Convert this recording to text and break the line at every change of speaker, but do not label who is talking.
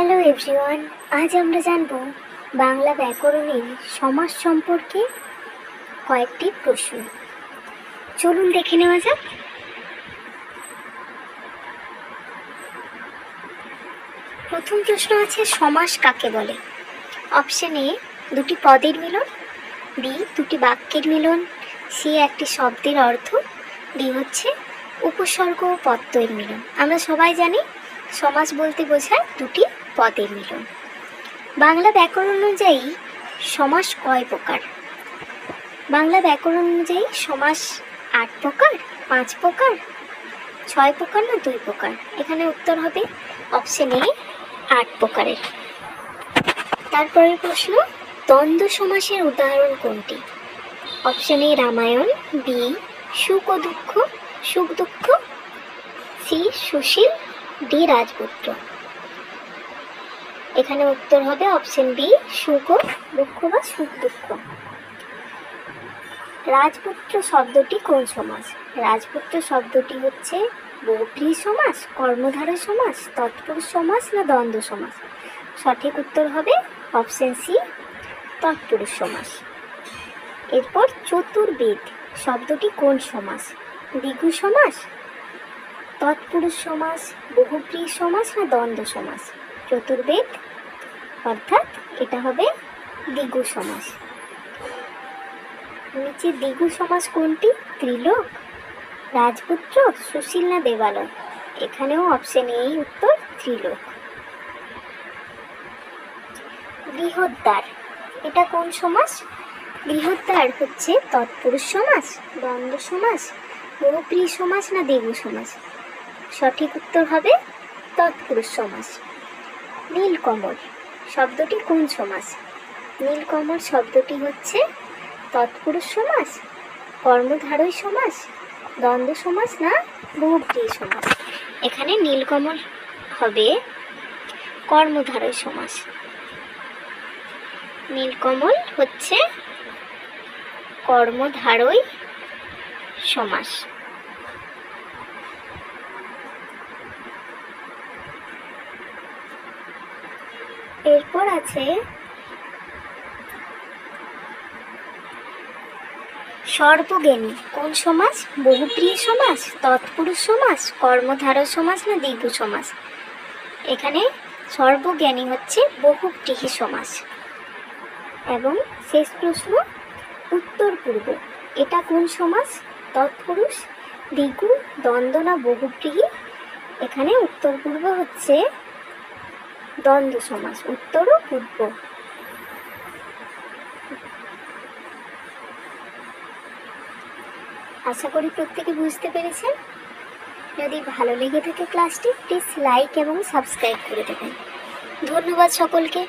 Hello everyone, আজ আমরা জানব বাংলা ব্যাকরণের সমাস সম্পর্কে কয়েকটি প্রশ্ন। চলুন দেখে নেওয়া যাক। প্রথম প্রশ্ন আছে, সমাস কাকে বলে? অপশন এ, দুটি পদের মিলন। বি, দুটি বাক্যের মিলন। সি, একটি শব্দের অর্থ। ডি হচ্ছে উপসর্গ ও প্রত্যয়ের মিলন। আমরা সবাই জানি সমাস বলতে বোঝায় দুটি পদের মিলন। বাংলা ব্যাকরণ অনুযায়ী সমাস কয় প্রকার? বাংলা ব্যাকরণ অনুযায়ী সমাস 8 প্রকার, 5 প্রকার, 6 প্রকার না 2 প্রকার? এখানে উত্তর হবে অপশন এ, 8 প্রকারের। তারপরের প্রশ্ন, দ্বন্দ্ব সমাসের উদাহরণ কোনটি? অপশন এ রামায়ণ, বি সুখ ও দুঃখ, সুখ দুঃখ, সি সুশীল, ডি রাজপুত্র। এখানে উত্তর হবে অপশন বি, সুখ ও দুঃখ বা সুখ দুঃখ। রাজপুত্র শব্দটি কোন সমাস? রাজপুত্র শব্দটি হচ্ছে বহুব্রীহি সমাস, কর্মধারয় সমাস, তৎপুরুষ সমাস না দ্বন্দ্ব সমাস? সঠিক উত্তর হবে অপশন সি, তৎপুরুষ সমাস। এরপর চতুর্বেদ শব্দটি কোন সমাস? দ্বিগু সমাস, তৎপুরুষ সমাস, বহুব্রীহি সমাস না দ্বন্দ্ব সমাস? চতুর্বেদ অর্থাৎ এটা হবে দ্বিগু সমাস। নিচে দ্বিগু সমাস কোনটি? ত্রিলোক, রাজপুত্র, সুশীল না দেবালয়? এখানেও অপশন এই উত্তর, ত্রিলোক। বৃহদ্বার এটা কোন সমাস? বৃহদ্বার হচ্ছে তৎপুরুষ সমাস, দ্বন্দ্ব সমাস, বহুব্রীহি সমাস না দ্বিগু সমাস? সঠিক উত্তর হবে তৎপুরুষ সমাস। নীলকমল শব্দটি কোন সমাস? নীলকমল শব্দটি হচ্ছে তৎপুরুষ সমাস, কর্মধারয় সমাস, দ্বন্দ্ব সমাস না বহুব্রীহি সমাস? এখানে নীলকমল হবে কর্মধারয় সমাস। নীলকমল হচ্ছে কর্মধারয় সমাস। এরপর আছে সর্বজ্ঞানী কোন সমাস? বহুব্রীহি সমাস, তৎপুরুষ সমাস, কর্মধারয় সমাস না দ্বিগু সমাস? এখানে সর্বজ্ঞানী হচ্ছে বহুব্রীহি সমাস। এবং শেষ প্রশ্ন, উত্তর পূর্ব এটা কোন সমাস? তৎপুরুষ, দ্বিগু, দ্বন্দ্ব না বহুব্রীহি? এখানে উত্তর পূর্ব হচ্ছে দ্বন্দ্ব সমাস, উত্তর ও পূর্ব। আশা করি প্রত্যেকে বুঝতে পেরেছেন। যদি ভালো লেগে থাকে ক্লাসটি, প্লিজ লাইক এবং সাবস্ক্রাইব করে দেবেন। ধন্যবাদ সকলকে।